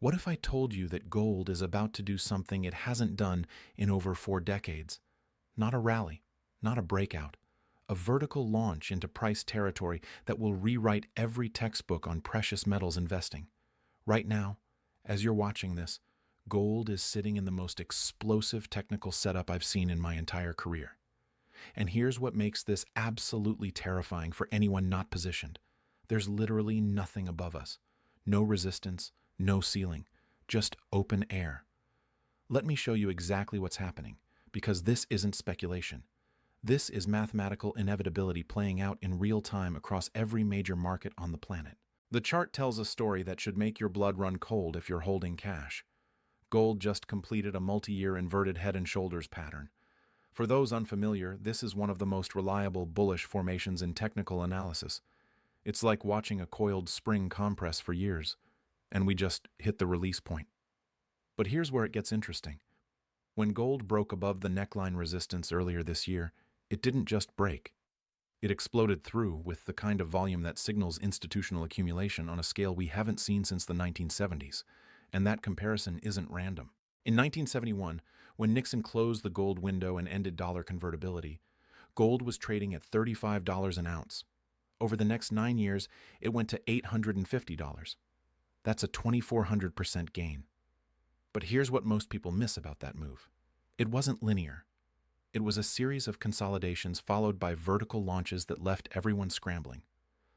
What if I told you that gold is about to do something it hasn't done in over 4 decades? Not a rally, not a breakout, a vertical launch into price territory that will rewrite every textbook on precious metals investing. Right now, as you're watching this, gold is sitting in the most explosive technical setup I've seen in my entire career. And here's what makes this absolutely terrifying for anyone not positioned. There's literally nothing above us. No resistance, no ceiling, just open air. Let me show you exactly what's happening, because this isn't speculation. This is mathematical inevitability playing out in real time across every major market on the planet. The chart tells a story that should make your blood run cold if you're holding cash. Gold just completed a multi-year inverted head and shoulders pattern. For those unfamiliar, this is one of the most reliable bullish formations in technical analysis. It's like watching a coiled spring compress for years, and we just hit the release point. But here's where it gets interesting. When gold broke above the neckline resistance earlier this year, it didn't just break. It exploded through with the kind of volume that signals institutional accumulation on a scale we haven't seen since the 1970s, and that comparison isn't random. In 1971, when Nixon closed the gold window and ended dollar convertibility, gold was trading at $35 an ounce. Over the next 9 years, it went to $850. That's a 2,400% gain. But here's what most people miss about that move. It wasn't linear. It was a series of consolidations followed by vertical launches that left everyone scrambling.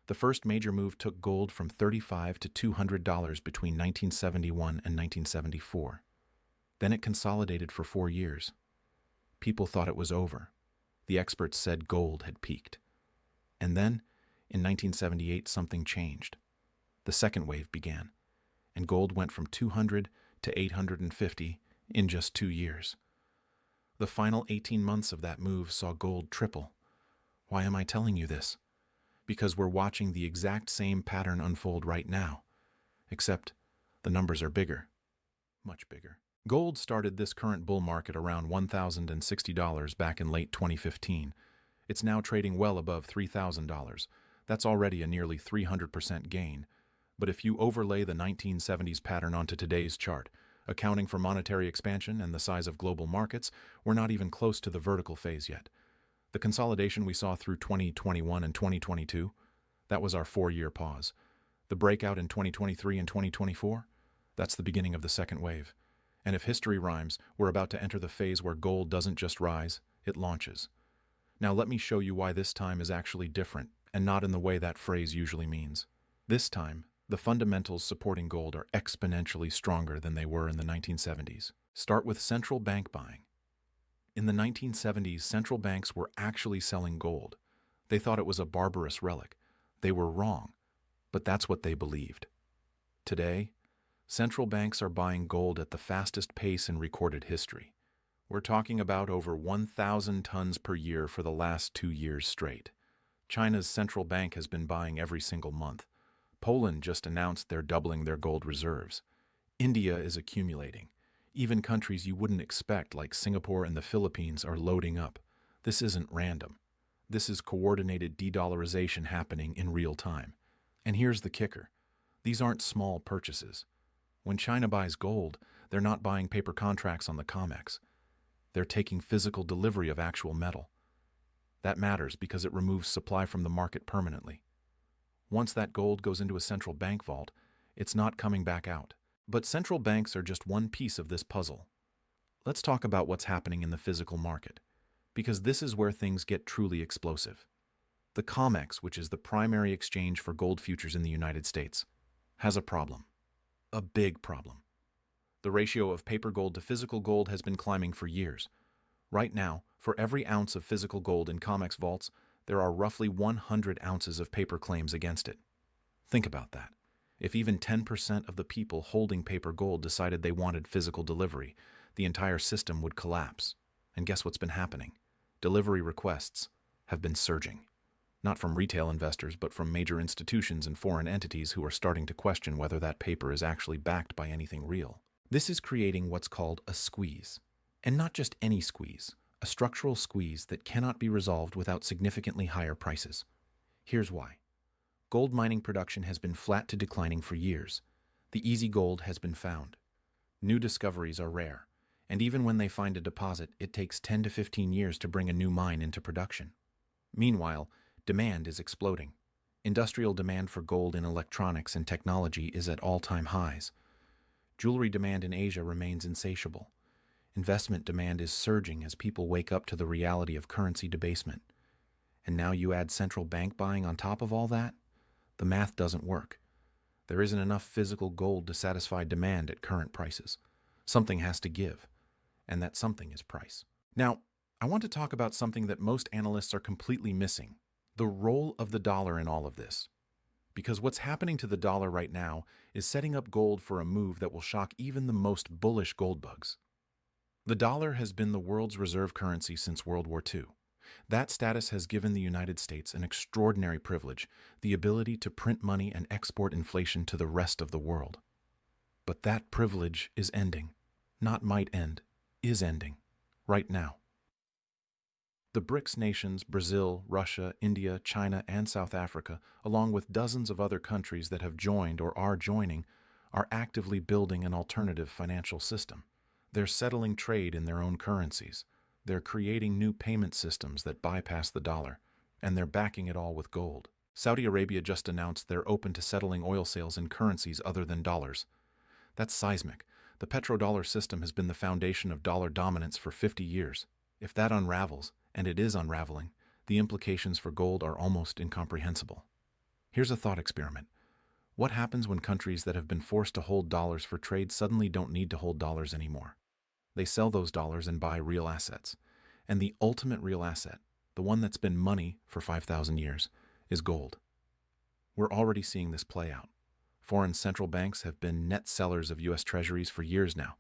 The first major move took gold from $35 to $200 between 1971 and 1974. Then it consolidated for 4 years. People thought it was over. The experts said gold had peaked. And then, in 1978, something changed. The second wave began, and gold went from 200 to 850 in just 2 years. The final 18 months of that move saw gold triple. Why am I telling you this? Because we're watching the exact same pattern unfold right now, except the numbers are bigger, much bigger. Gold started this current bull market around $1,060 back in late 2015. It's now trading well above $3,000. That's already a nearly 300% gain. But if you overlay the 1970s pattern onto today's chart, accounting for monetary expansion and the size of global markets, we're not even close to the vertical phase yet. The consolidation we saw through 2021 and 2022, that was our 4-year pause. The breakout in 2023 and 2024, that's the beginning of the second wave. And if history rhymes, we're about to enter the phase where gold doesn't just rise, it launches. Now let me show you why this time is actually different, and not in the way that phrase usually means. This time, the fundamentals supporting gold are exponentially stronger than they were in the 1970s. Start with central bank buying. In the 1970s, central banks were actually selling gold. They thought it was a barbarous relic. They were wrong, but that's what they believed. Today, central banks are buying gold at the fastest pace in recorded history. We're talking about over 1,000 tons per year for the last 2 years straight. China's central bank has been buying every single month. Poland just announced they're doubling their gold reserves. India is accumulating. Even countries you wouldn't expect, like Singapore and the Philippines, are loading up. This isn't random. This is coordinated de-dollarization happening in real time. And here's the kicker. These aren't small purchases. When China buys gold, they're not buying paper contracts on the COMEX. They're taking physical delivery of actual metal. That matters because it removes supply from the market permanently. Once that gold goes into a central bank vault, it's not coming back out. But central banks are just one piece of this puzzle. Let's talk about what's happening in the physical market, because this is where things get truly explosive. The COMEX, which is the primary exchange for gold futures in the United States, has a problem. A big problem. The ratio of paper gold to physical gold has been climbing for years. Right now, for every ounce of physical gold in COMEX vaults, there are roughly 100 ounces of paper claims against it. Think about that. If even 10% of the people holding paper gold decided they wanted physical delivery, the entire system would collapse. And guess what's been happening? Delivery requests have been surging. Not from retail investors, but from major institutions and foreign entities who are starting to question whether that paper is actually backed by anything real. This is creating what's called a squeeze. And not just any squeeze, a structural squeeze that cannot be resolved without significantly higher prices. Here's why. Gold mining production has been flat to declining for years. The easy gold has been found. New discoveries are rare, and even when they find a deposit, it takes 10 to 15 years to bring a new mine into production. Meanwhile, demand is exploding. Industrial demand for gold in electronics and technology is at all-time highs. Jewelry demand in Asia remains insatiable. Investment demand is surging as people wake up to the reality of currency debasement. And now you add central bank buying on top of all that? The math doesn't work. There isn't enough physical gold to satisfy demand at current prices. Something has to give, and that something is price. Now, I want to talk about something that most analysts are completely missing: the role of the dollar in all of this. Because what's happening to the dollar right now is setting up gold for a move that will shock even the most bullish gold bugs. The dollar has been the world's reserve currency since World War II. That status has given the United States an extraordinary privilege, the ability to print money and export inflation to the rest of the world. But that privilege is ending. Not might end, is ending. Right now. The BRICS nations, Brazil, Russia, India, China, and South Africa, along with dozens of other countries that have joined or are joining, are actively building an alternative financial system. They're settling trade in their own currencies. They're creating new payment systems that bypass the dollar, and they're backing it all with gold. Saudi Arabia just announced they're open to settling oil sales in currencies other than dollars. That's seismic. The petrodollar system has been the foundation of dollar dominance for 50 years. If that unravels, and it is unraveling, the implications for gold are almost incomprehensible. Here's a thought experiment. What happens when countries that have been forced to hold dollars for trade suddenly don't need to hold dollars anymore? They sell those dollars and buy real assets. And the ultimate real asset, the one that's been money for 5,000 years, is gold. We're already seeing this play out. Foreign central banks have been net sellers of U.S. treasuries for years now.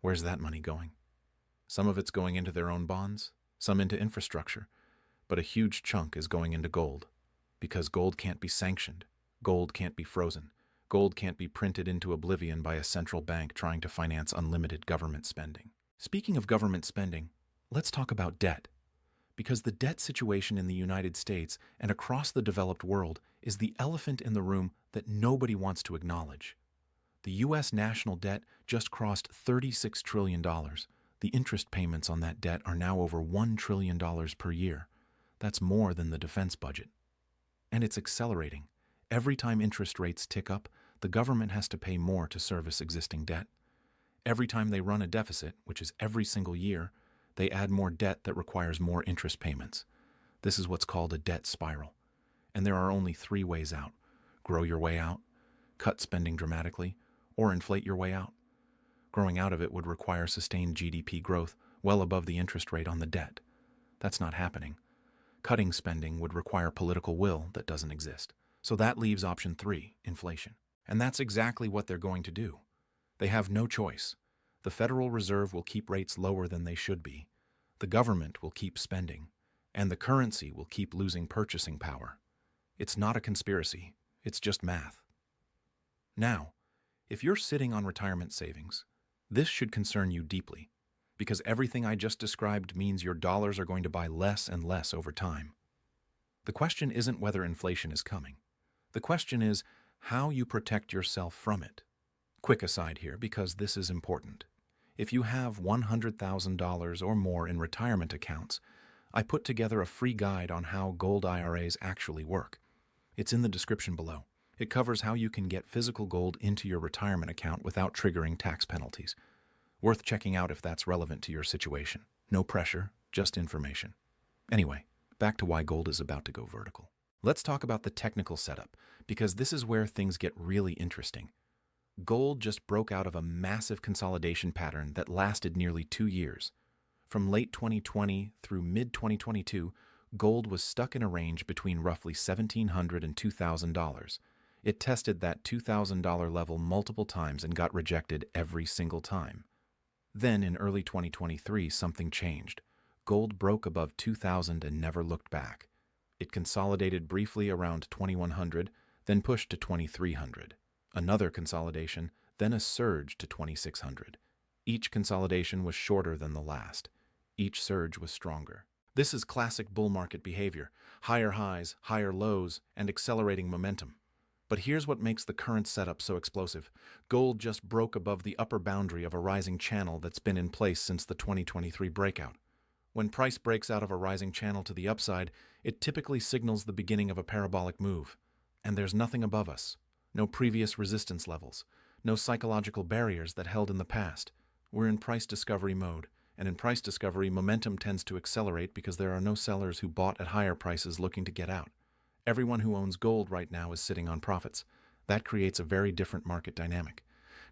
Where's that money going? Some of it's going into their own bonds, some into infrastructure, but a huge chunk is going into gold. Because gold can't be sanctioned, gold can't be frozen, gold can't be printed into oblivion by a central bank trying to finance unlimited government spending. Speaking of government spending, let's talk about debt. Because the debt situation in the United States and across the developed world is the elephant in the room that nobody wants to acknowledge. The U.S. national debt just crossed $36 trillion. The interest payments on that debt are now over $1 trillion per year. That's more than the defense budget. And it's accelerating. Every time interest rates tick up, the government has to pay more to service existing debt. Every time they run a deficit, which is every single year, they add more debt that requires more interest payments. This is what's called a debt spiral. And there are only 3 ways out: grow your way out, cut spending dramatically, or inflate your way out. Growing out of it would require sustained GDP growth well above the interest rate on the debt. That's not happening. Cutting spending would require political will that doesn't exist. So that leaves option 3, inflation. And that's exactly what they're going to do. They have no choice. The Federal Reserve will keep rates lower than they should be. The government will keep spending. And the currency will keep losing purchasing power. It's not a conspiracy. It's just math. Now, if you're sitting on retirement savings, this should concern you deeply, because everything I just described means your dollars are going to buy less and less over time. The question isn't whether inflation is coming. The question is how you protect yourself from it. Quick aside here, because this is important. If you have $100,000 or more in retirement accounts, I put together a free guide on how gold IRAs actually work. It's in the description below. It covers how you can get physical gold into your retirement account without triggering tax penalties. Worth checking out if that's relevant to your situation. No pressure, just information. Anyway, back to why gold is about to go vertical. Let's talk about the technical setup, because this is where things get really interesting. Gold just broke out of a massive consolidation pattern that lasted nearly 2 years. From late 2020 through mid-2022, gold was stuck in a range between roughly $1,700 and $2,000. It tested that $2,000 level multiple times and got rejected every single time. Then, in early 2023, something changed. Gold broke above $2,000 and never looked back. It consolidated briefly around $2,100, then pushed to $2,300. Another consolidation, then a surge to $2,600. Each consolidation was shorter than the last. Each surge was stronger. This is classic bull market behavior: higher highs, higher lows, and accelerating momentum. But here's what makes the current setup so explosive. Gold just broke above the upper boundary of a rising channel that's been in place since the 2023 breakout. When price breaks out of a rising channel to the upside, it typically signals the beginning of a parabolic move. And there's nothing above us. No previous resistance levels. No psychological barriers that held in the past. We're in price discovery mode. And in price discovery, momentum tends to accelerate because there are no sellers who bought at higher prices looking to get out. Everyone who owns gold right now is sitting on profits. That creates a very different market dynamic.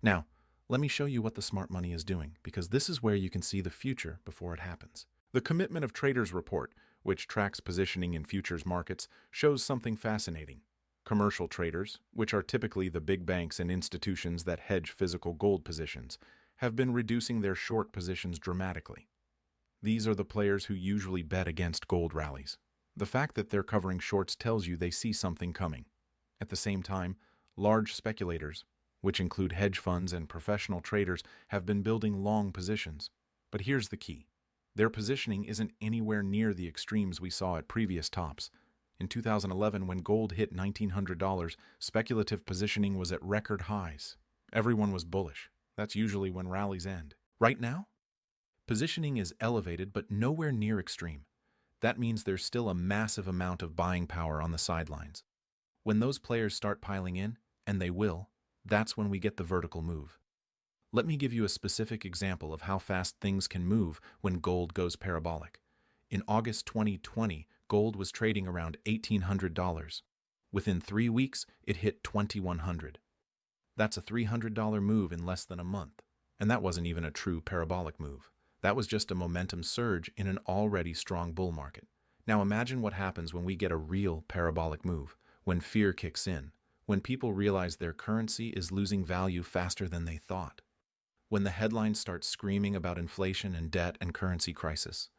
Now, let me show you what the smart money is doing, because this is where you can see the future before it happens. The Commitment of Traders report, which tracks positioning in futures markets, shows something fascinating. Commercial traders, which are typically the big banks and institutions that hedge physical gold positions, have been reducing their short positions dramatically. These are the players who usually bet against gold rallies. The fact that they're covering shorts tells you they see something coming. At the same time, large speculators, which include hedge funds and professional traders, have been building long positions. But here's the key. Their positioning isn't anywhere near the extremes we saw at previous tops. In 2011, when gold hit $1,900, speculative positioning was at record highs. Everyone was bullish. That's usually when rallies end. Right now, positioning is elevated but nowhere near extreme. That means there's still a massive amount of buying power on the sidelines. When those players start piling in, and they will, that's when we get the vertical move. Let me give you a specific example of how fast things can move when gold goes parabolic. In August 2020, gold was trading around $1,800. Within 3 weeks, it hit $2,100. That's a $300 move in less than a month. And that wasn't even a true parabolic move. That was just a momentum surge in an already strong bull market. Now imagine what happens when we get a real parabolic move, when fear kicks in, when people realize their currency is losing value faster than they thought, when the headlines start screaming about inflation and debt and currency crisis.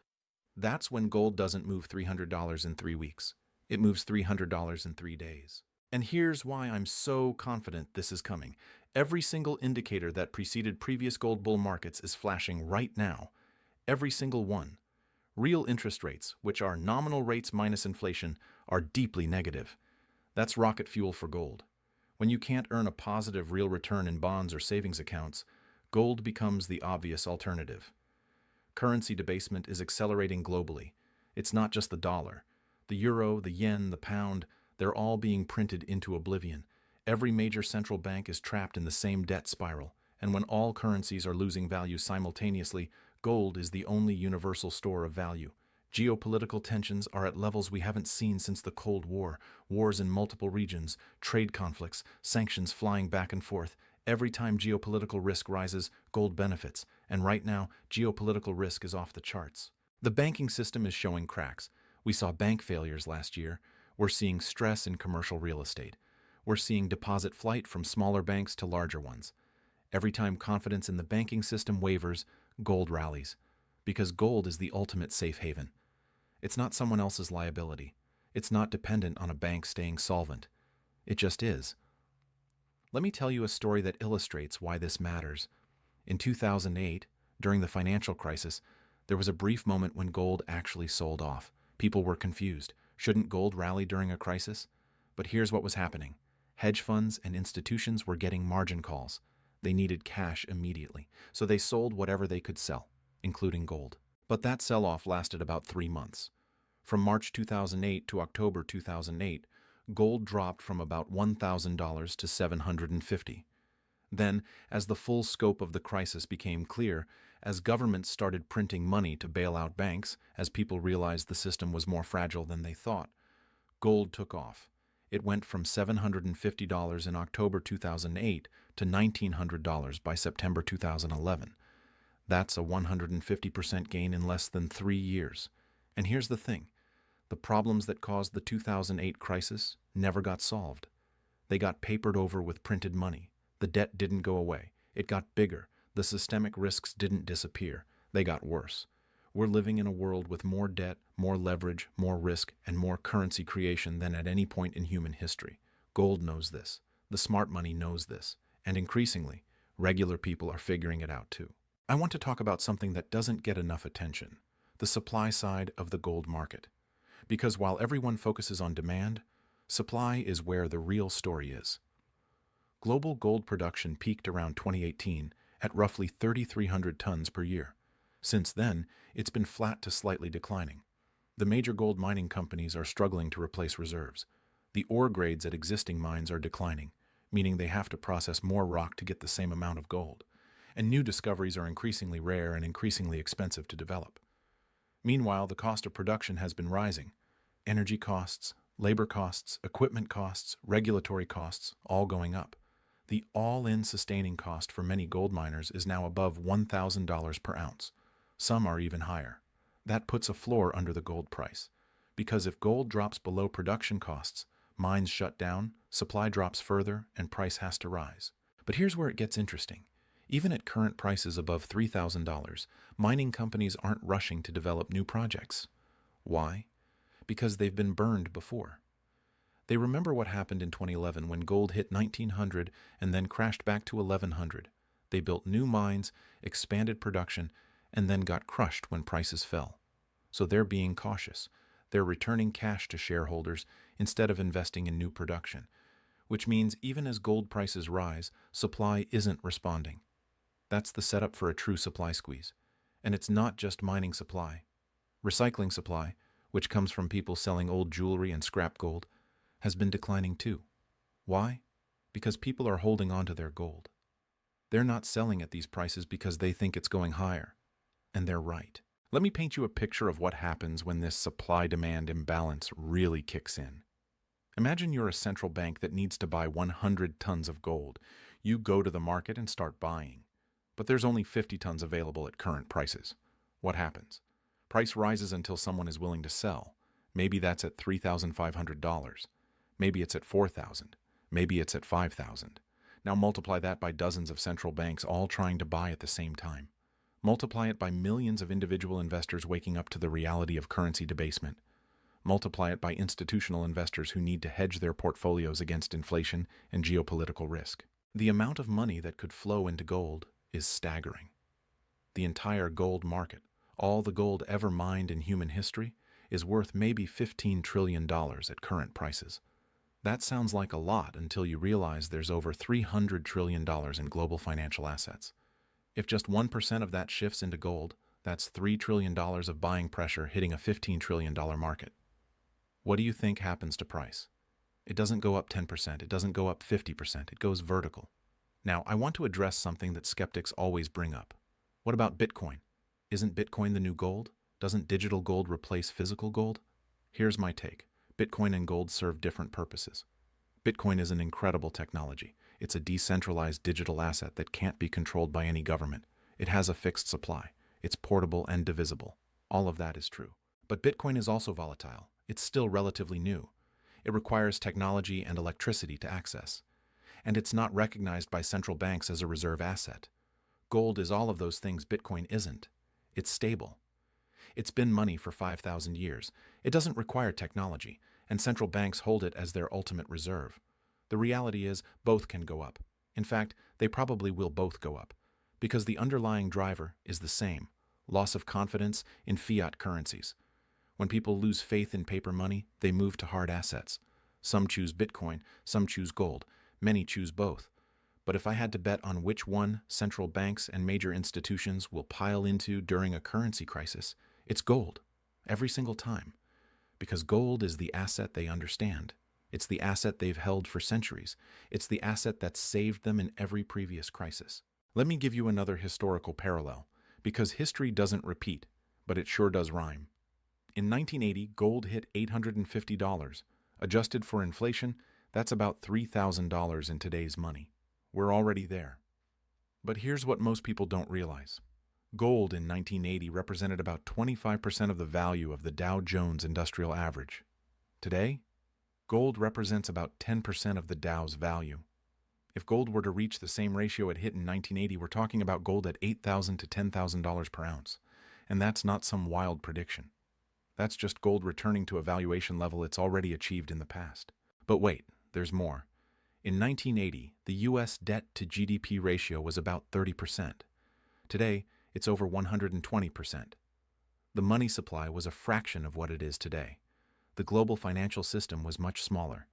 That's when gold doesn't move $300 in 3 weeks. It moves $300 in 3 days. And here's why I'm so confident this is coming. Every single indicator that preceded previous gold bull markets is flashing right now. Every single one. Real interest rates, which are nominal rates minus inflation, are deeply negative. That's rocket fuel for gold. When you can't earn a positive real return in bonds or savings accounts, gold becomes the obvious alternative. Currency debasement is accelerating globally. It's not just the dollar. The euro, the yen, the pound, they're all being printed into oblivion. Every major central bank is trapped in the same debt spiral, and when all currencies are losing value simultaneously, gold is the only universal store of value. Geopolitical tensions are at levels we haven't seen since the Cold War. Wars in multiple regions, trade conflicts, sanctions flying back and forth. Every time geopolitical risk rises, gold benefits, and right now, geopolitical risk is off the charts. The banking system is showing cracks. We saw bank failures last year. We're seeing stress in commercial real estate. We're seeing deposit flight from smaller banks to larger ones. Every time confidence in the banking system wavers, gold rallies. Because gold is the ultimate safe haven. It's not someone else's liability. It's not dependent on a bank staying solvent. It just is. Let me tell you a story that illustrates why this matters. In 2008, during the financial crisis, there was a brief moment when gold actually sold off. People were confused. Shouldn't gold rally during a crisis? But here's what was happening. Hedge funds and institutions were getting margin calls. They needed cash immediately, so they sold whatever they could sell, including gold. But that sell-off lasted about 3 months. From March 2008 to October 2008, gold dropped from about $1,000 to $750. Then, as the full scope of the crisis became clear, as governments started printing money to bail out banks, as people realized the system was more fragile than they thought, gold took off. It went from $750 in October 2008 to $1,900 by September 2011. That's a 150% gain in less than 3 years. And here's the thing. The problems that caused the 2008 crisis never got solved. They got papered over with printed money. The debt didn't go away. It got bigger. The systemic risks didn't disappear. They got worse. We're living in a world with more debt, more leverage, more risk, and more currency creation than at any point in human history. Gold knows this. The smart money knows this. And increasingly, regular people are figuring it out too. I want to talk about something that doesn't get enough attention, the supply side of the gold market. Because while everyone focuses on demand, Supply is where the real story is. Global gold production peaked around 2018 at roughly 3,300 tons per year. Since then, it's been flat to slightly declining. The major gold mining companies are struggling to replace reserves. The ore grades at existing mines are declining, meaning they have to process more rock to get the same amount of gold. And new discoveries are increasingly rare and increasingly expensive to develop. Meanwhile, the cost of production has been rising. Energy costs, labor costs, equipment costs, regulatory costs, all going up. The all-in sustaining cost for many gold miners is now above $1,000 per ounce. Some are even higher. That puts a floor under the gold price. Because if gold drops below production costs, mines shut down, supply drops further, and price has to rise. But here's where it gets interesting. Even at current prices above $3,000, mining companies aren't rushing to develop new projects. Why? Because they've been burned before. They remember what happened in 2011 when gold hit 1,900 and then crashed back to 1,100. They built new mines, expanded production, and then got crushed when prices fell. So they're being cautious. They're returning cash to shareholders instead of investing in new production, which means even as gold prices rise, supply isn't responding. That's the setup for a true supply squeeze. And it's not just mining supply. Recycling supply, which comes from people selling old jewelry and scrap gold, has been declining too. Why? Because people are holding on to their gold. They're not selling at these prices because they think it's going higher. And they're right. Let me paint you a picture of what happens when this supply-demand imbalance really kicks in. Imagine you're a central bank that needs to buy 100 tons of gold. You go to the market and start buying. But there's only 50 tons available at current prices. What happens? Price rises until someone is willing to sell. Maybe that's at $3,500. Maybe it's at $4,000. Maybe it's at $5,000. Now multiply that by dozens of central banks all trying to buy at the same time. Multiply it by millions of individual investors waking up to the reality of currency debasement. Multiply it by institutional investors who need to hedge their portfolios against inflation and geopolitical risk. The amount of money that could flow into gold is staggering. The entire gold market, all the gold ever mined in human history, is worth maybe $15 trillion at current prices. That sounds like a lot until you realize there's over $300 trillion in global financial assets. If just 1% of that shifts into gold, that's $3 trillion of buying pressure hitting a $15 trillion market. What do you think happens to price? It doesn't go up 10%, it doesn't go up 50%, it goes vertical. Now, I want to address something that skeptics always bring up. What about Bitcoin? Isn't Bitcoin the new gold? Doesn't digital gold replace physical gold? Here's my take. Bitcoin and gold serve different purposes. Bitcoin is an incredible technology. It's a decentralized digital asset that can't be controlled by any government. It has a fixed supply. It's portable and divisible. All of that is true. But Bitcoin is also volatile. It's still relatively new. It requires technology and electricity to access. And it's not recognized by central banks as a reserve asset. Gold is all of those things Bitcoin isn't. It's stable. It's been money for 5,000 years. It doesn't require technology, and central banks hold it as their ultimate reserve. The reality is, both can go up. In fact, they probably will both go up, because the underlying driver is the same: loss of confidence in fiat currencies. When people lose faith in paper money, they move to hard assets. Some choose Bitcoin, some choose gold, many choose both. But if I had to bet on which one central banks and major institutions will pile into during a currency crisis, it's gold, every single time. Because gold is the asset they understand. It's the asset they've held for centuries. It's the asset that's saved them in every previous crisis. Let me give you another historical parallel, because history doesn't repeat, but it sure does rhyme. In 1980, gold hit $850. Adjusted for inflation, that's about $3,000 in today's money. We're already there. But here's what most people don't realize. Gold in 1980 represented about 25% of the value of the Dow Jones Industrial Average. Today, gold represents about 10% of the Dow's value. If gold were to reach the same ratio it hit in 1980, we're talking about gold at $8,000 to $10,000 per ounce. And that's not some wild prediction. That's just gold returning to a valuation level it's already achieved in the past. But wait, there's more. In 1980, the U.S. debt to GDP ratio was about 30%. Today, it's over 120%. The money supply was a fraction of what it is today. The global financial system was much smaller,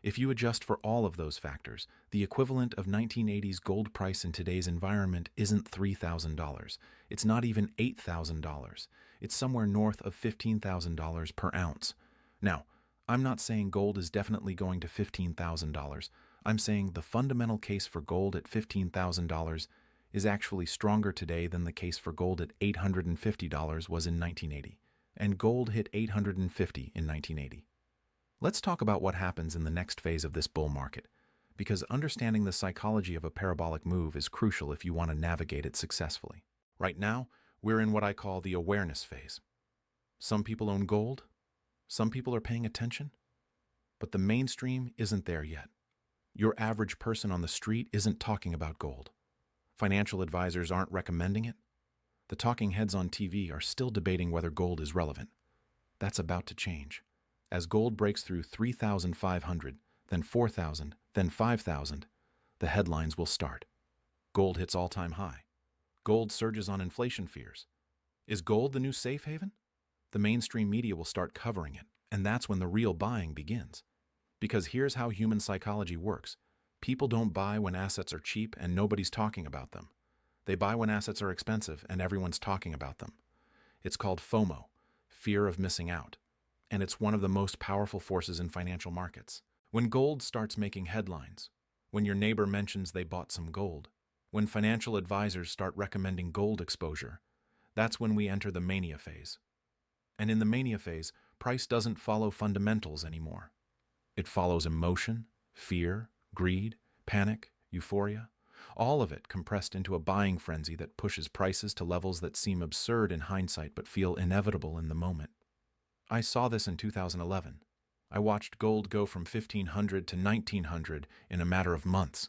If you adjust for all of those factors, the equivalent of 1980's gold price in today's environment isn't $3,000. It's not even $8,000. It's somewhere north of $15,000 per ounce. Now, I'm not saying gold is definitely going to $15,000. I'm saying the fundamental case for gold at $15,000 is actually stronger today than the case for gold at $850 was in 1980. And gold hit $850 in 1980. Let's talk about what happens in the next phase of this bull market, because understanding the psychology of a parabolic move is crucial if you want to navigate it successfully. Right now, we're in what I call the awareness phase. Some people own gold, some people are paying attention, but the mainstream isn't there yet. Your average person on the street isn't talking about gold. Financial advisors aren't recommending it. The talking heads on TV are still debating whether gold is relevant. That's about to change. As gold breaks through 3,500, then 4,000, then 5,000, the headlines will start. Gold hits all-time high. Gold surges on inflation fears. Is gold the new safe haven? The mainstream media will start covering it, and that's when the real buying begins. Because here's how human psychology works. People don't buy when assets are cheap and nobody's talking about them. They buy when assets are expensive and everyone's talking about them. It's called FOMO, fear of missing out. And it's one of the most powerful forces in financial markets. When gold starts making headlines, when your neighbor mentions they bought some gold, when financial advisors start recommending gold exposure, that's when we enter the mania phase. And in the mania phase, price doesn't follow fundamentals anymore. It follows emotion, fear, greed, panic, euphoria, all of it compressed into a buying frenzy that pushes prices to levels that seem absurd in hindsight but feel inevitable in the moment. I saw this in 2011. I watched gold go from 1,500 to 1,900 in a matter of months.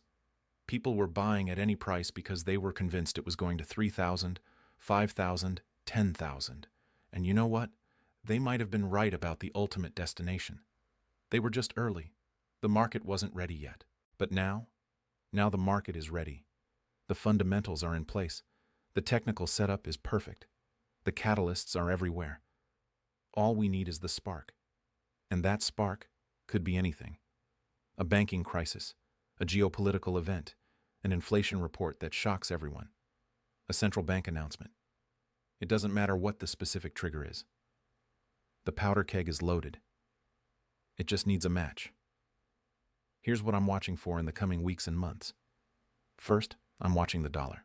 People were buying at any price because they were convinced it was going to 3,000, 5,000, 10,000. And you know what? They might have been right about the ultimate destination. They were just early. The market wasn't ready yet. But now the market is ready. The fundamentals are in place. The technical setup is perfect. The catalysts are everywhere. All we need is the spark. And that spark could be anything. A banking crisis, a geopolitical event, an inflation report that shocks everyone, a central bank announcement. It doesn't matter what the specific trigger is. The powder keg is loaded. It just needs a match. Here's what I'm watching for in the coming weeks and months. First, I'm watching the dollar.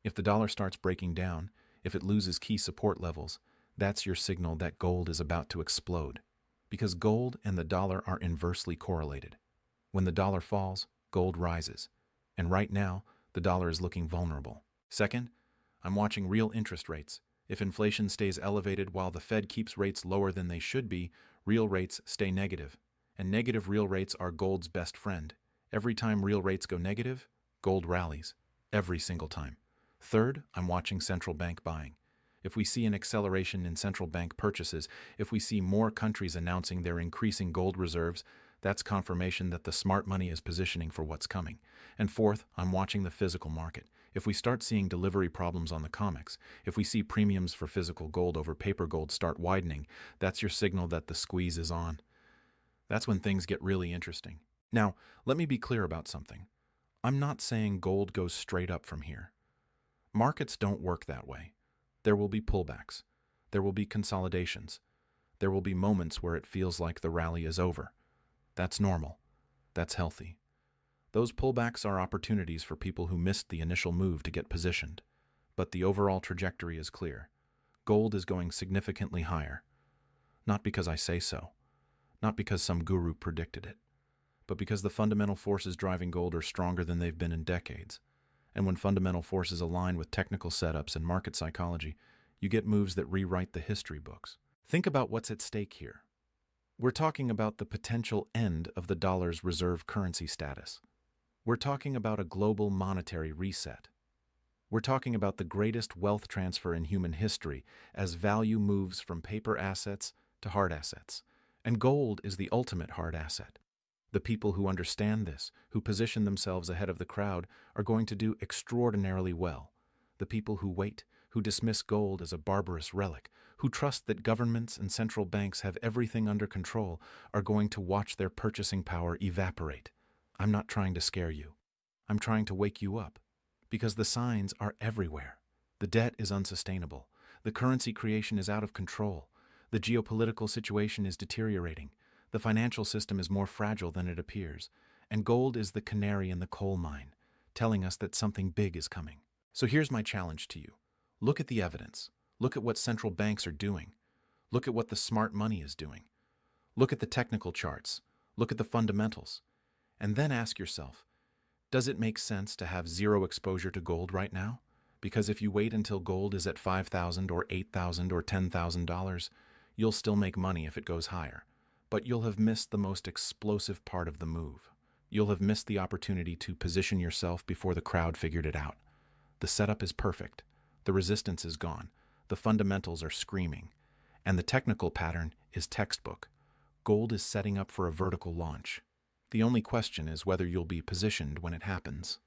If the dollar starts breaking down, if it loses key support levels, that's your signal that gold is about to explode. Because gold and the dollar are inversely correlated. When the dollar falls, gold rises. And right now, the dollar is looking vulnerable. Second, I'm watching real interest rates. If inflation stays elevated while the Fed keeps rates lower than they should be, real rates stay negative. And negative real rates are gold's best friend. Every time real rates go negative, gold rallies. Every single time. Third, I'm watching central bank buying. If we see an acceleration in central bank purchases, if we see more countries announcing they're increasing gold reserves, that's confirmation that the smart money is positioning for what's coming. And fourth, I'm watching the physical market. If we start seeing delivery problems on the COMEX, if we see premiums for physical gold over paper gold start widening, that's your signal that the squeeze is on. That's when things get really interesting. Now, let me be clear about something. I'm not saying gold goes straight up from here. Markets don't work that way. There will be pullbacks. There will be consolidations. There will be moments where it feels like the rally is over. That's normal. That's healthy. Those pullbacks are opportunities for people who missed the initial move to get positioned. But the overall trajectory is clear. Gold is going significantly higher. Not because I say so. Not because some guru predicted it. But because the fundamental forces driving gold are stronger than they've been in decades. And when fundamental forces align with technical setups and market psychology, you get moves that rewrite the history books. Think about what's at stake here. We're talking about the potential end of the dollar's reserve currency status. We're talking about a global monetary reset. We're talking about the greatest wealth transfer in human history as value moves from paper assets to hard assets. And gold is the ultimate hard asset. The people who understand this, who position themselves ahead of the crowd, are going to do extraordinarily well. The people who wait, who dismiss gold as a barbarous relic, who trust that governments and central banks have everything under control, are going to watch their purchasing power evaporate. I'm not trying to scare you. I'm trying to wake you up. Because the signs are everywhere. The debt is unsustainable. The currency creation is out of control. The geopolitical situation is deteriorating. The financial system is more fragile than it appears. And gold is the canary in the coal mine, telling us that something big is coming. So here's my challenge to you. Look at the evidence. Look at what central banks are doing. Look at what the smart money is doing. Look at the technical charts. Look at the fundamentals. And then ask yourself, does it make sense to have zero exposure to gold right now? Because if you wait until gold is at $5,000 or $8,000 or $10,000, you'll still make money if it goes higher. But you'll have missed the most explosive part of the move. You'll have missed the opportunity to position yourself before the crowd figured it out. The setup is perfect. The resistance is gone. The fundamentals are screaming. And the technical pattern is textbook. Gold is setting up for a vertical launch. The only question is whether you'll be positioned when it happens.